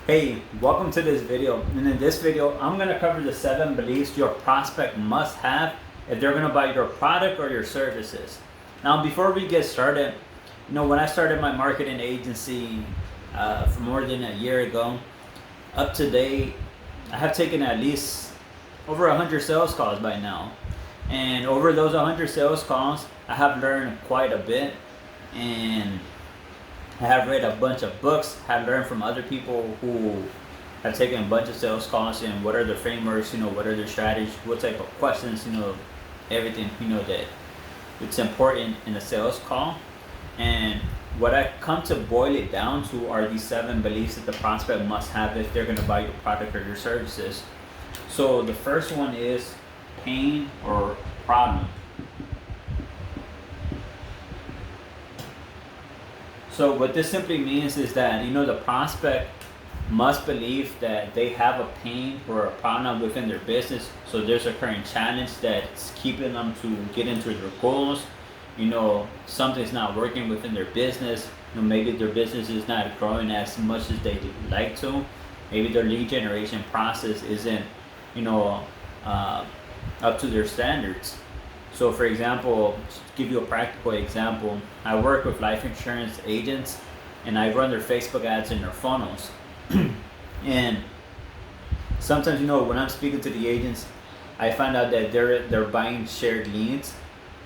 Hey, welcome to this video. And in this video, I'm going to cover the 7 beliefs your prospect must have if they're going to buy your product or your services. Now, before we get started, when I started my marketing agency for more than a year ago, up to date, I have taken at least over 100 sales calls by now. And over those 100 sales calls, I have learned quite a bit. And I have read a bunch of books, have learned from other people who have taken a bunch of sales calls and what are their frameworks, what are their strategies, what type of questions, everything, that it's important in a sales call. And what I come to boil it down to are these 7 beliefs that the prospect must have if they're going to buy your product or your services. So the first one is pain or problem. So what this simply means is that, the prospect must believe that they have a pain or a problem within their business. So there's a current challenge that's keeping them to get into their goals. Something's not working within their business. Maybe their business is not growing as much as they'd like to. Maybe their lead generation process isn't, up to their standards. So for example, to give you a practical example, I work with life insurance agents and I run their Facebook ads in their funnels. And sometimes, when I'm speaking to the agents, I find out that they're buying shared leads,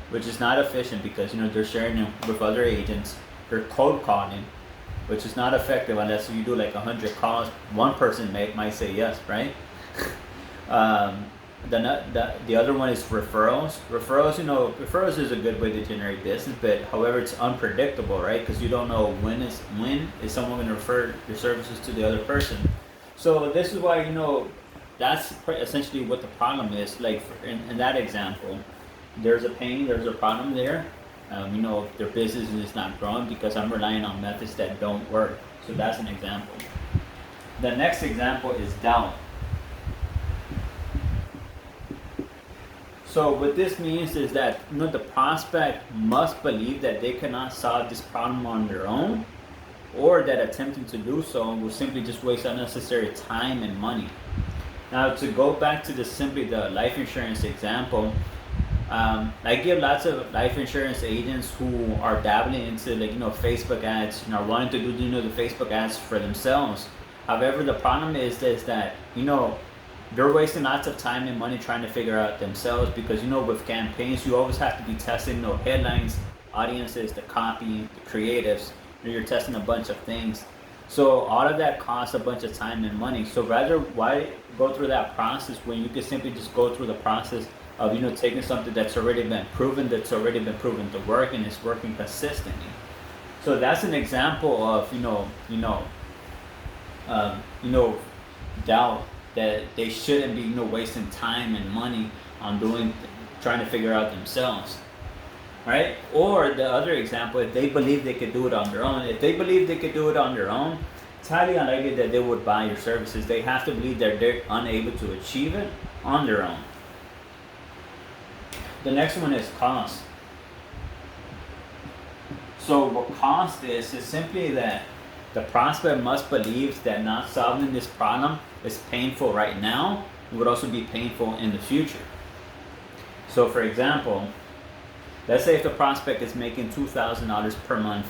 which is not efficient because, they're sharing them with other agents. They're cold calling, which is not effective unless you do like 100 calls. One person might say yes, right? The other one is referrals. Referrals is a good way to generate business, but however, it's unpredictable, right? Because you don't know when is someone going to refer your services to the other person. So this is why, that's essentially what the problem is. Like in that example, there's a pain, there's a problem there. Their business is not growing because I'm relying on methods that don't work. So that's an example. The next example is doubt. So what this means is that the prospect must believe that they cannot solve this problem on their own, or that attempting to do so will simply just waste unnecessary time and money. Now, to go back to the life insurance example, I give lots of life insurance agents who are dabbling into Facebook ads, are wanting to do the Facebook ads for themselves. However, the problem is that they're wasting lots of time and money trying to figure out themselves because, with campaigns, you always have to be testing, headlines, audiences, the copy, the creatives. You're testing a bunch of things. So all of that costs a bunch of time and money. So rather, why go through that process when you can simply just go through the process of, taking something that's already been proven, to work, and it's working consistently. So that's an example of, doubt. That they shouldn't be wasting time and money on trying to figure out themselves, right? Or the other example, if they believe they could do it on their own, it's highly unlikely that they would buy your services. They have to believe that they're unable to achieve it on their own. The next one is cost. So what cost is simply that the prospect must believe that not solving this problem is painful right now. It would also be painful in the future. So for example, let's say if the prospect is making $2,000 per month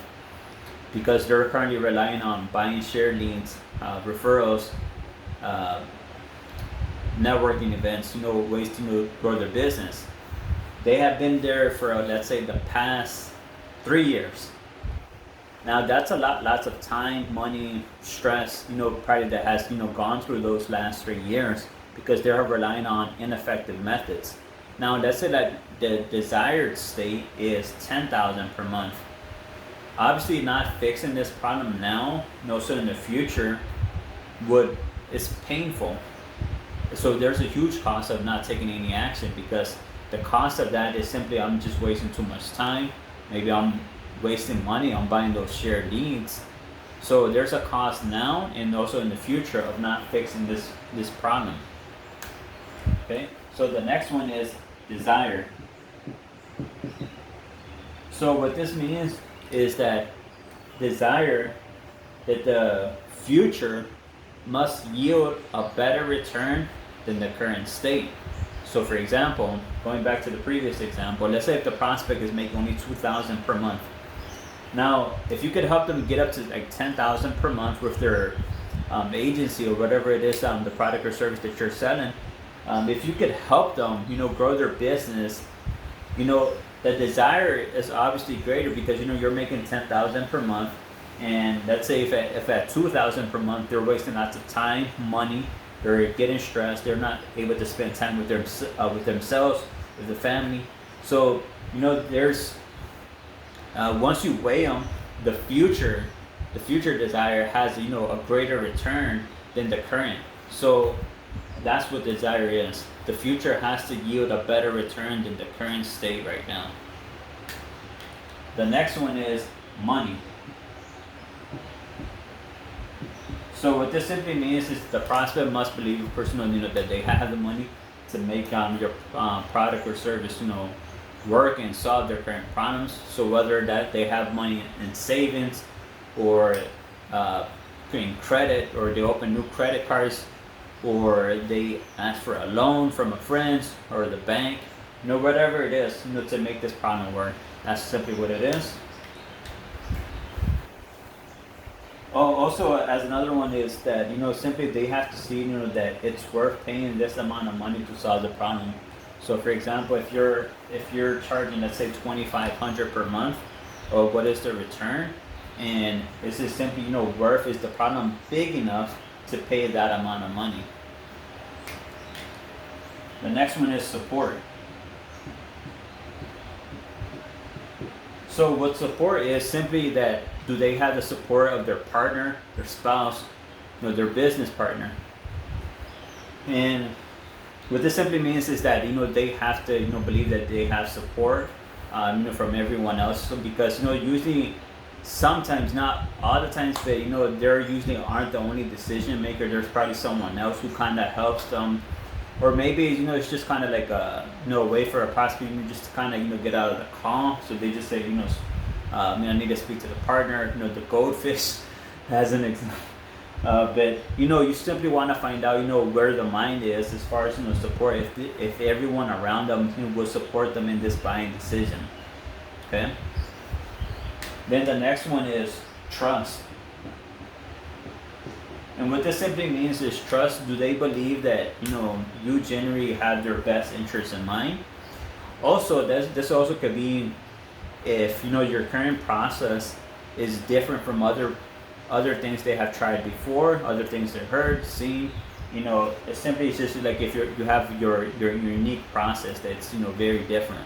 because they're currently relying on buying shared leads, referrals, networking events, ways to grow their business. They have been there for, let's say, the past 3 years. Now that's lots of time, money, stress, probably that has, gone through those last 3 years because they're relying on ineffective methods. Now let's say that the desired state is $10,000 per month. Obviously not fixing this problem now, so in the future it's painful. So there's a huge cost of not taking any action because the cost of that is simply I'm just wasting too much time. Maybe I'm wasting money on buying those shared leads. So there's a cost now and also in the future of not fixing this problem. Okay, so the next one is desire. So what this means is that desire that the future must yield a better return than the current state. So for example, going back to the previous example, let's say if the prospect is making only $2,000 per month. Now, if you could help them get up to like $10,000 per month with their agency or whatever it is, the product or service that you're selling, if you could help them, grow their business, the desire is obviously greater because you're making $10,000 per month, and let's say if at $2,000 per month they're wasting lots of time, money, they're getting stressed, they're not able to spend time with themselves, with the family. So there's once you weigh them, the future desire has a greater return than the current. So that's what desire is. The future has to yield a better return than the current state right now. The next one is money. So what this simply means is the prospect must believe personally, that they have the money to make your product or service, work and solve their current problems. So whether that they have money in savings, or in credit, or they open new credit cards, or they ask for a loan from a friend or the bank, whatever it is, to make this problem work. That's simply what it is. Also, as another one is that simply they have to see that it's worth paying this amount of money to solve the problem. So for example, if you're charging, let's say $2,500 per month, or what is the return, and this is simply worth, is the problem big enough to pay that amount of money. The next one is support. So what support is simply that, do they have the support of their partner, their spouse, their business partner? And what this simply means is that they have to believe that they have support from everyone else. So because usually, sometimes, not all the times, but they're usually aren't the only decision maker. There's probably someone else who kind of helps them, or maybe it's just kind of like a way for a prospect just to kind of get out of the calm. So they just say I need to speak to the partner, the goldfish as an example. But you simply want to find out where the mind is as far as support, if everyone around them will support them in this buying decision. Okay. Then the next one is trust. And what this simply means is trust. Do they believe that you generally have their best interests in mind? Also, this also could be if your current process is different from other things they have tried before, other things they've heard, seen. It's simply just like if you have your unique process that's very different.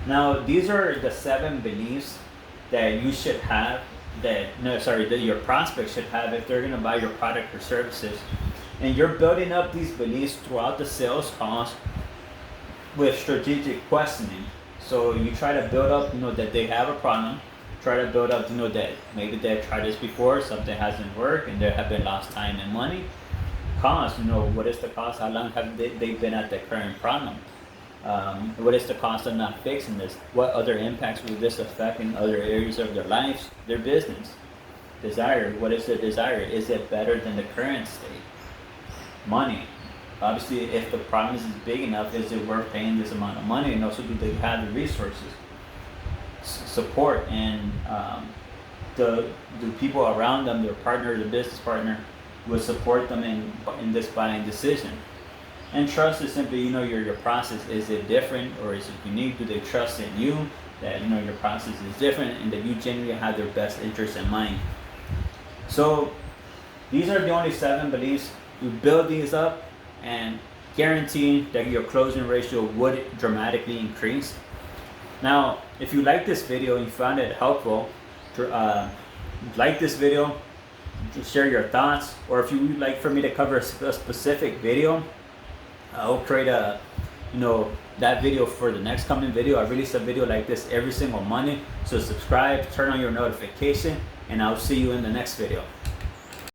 Now, these are the 7 beliefs that you should have, that your prospect should have if they're going to buy your product or services. And you're building up these beliefs throughout the sales calls with strategic questioning. So you try to build up, that they have a problem. Try to build up, that maybe they've tried this before, something hasn't worked, and there have been lost time and money. Cost, what is the cost? How long have they been at the current problem? What is the cost of not fixing this? What other impacts will this affect in other areas of their lives, their business? Desire, what is the desire? Is it better than the current state? Money, obviously, if the problem is big enough, is it worth paying this amount of money? And also, do they have the resources? Support, and do people around them, their partner, their business partner, will support them in this buying decision? And trust is simply, your process. Is it different or is it unique? Do they trust in you that your process is different and that you genuinely have their best interest in mind? So these are the only 7 beliefs. You build these up and guarantee that your closing ratio would dramatically increase. Now, if you like this video and you found it helpful, like this video, share your thoughts, or if you would like for me to cover a specific video, I'll create that video for the next coming video. I release a video like this every single Monday, so subscribe, turn on your notification, and I'll see you in the next video.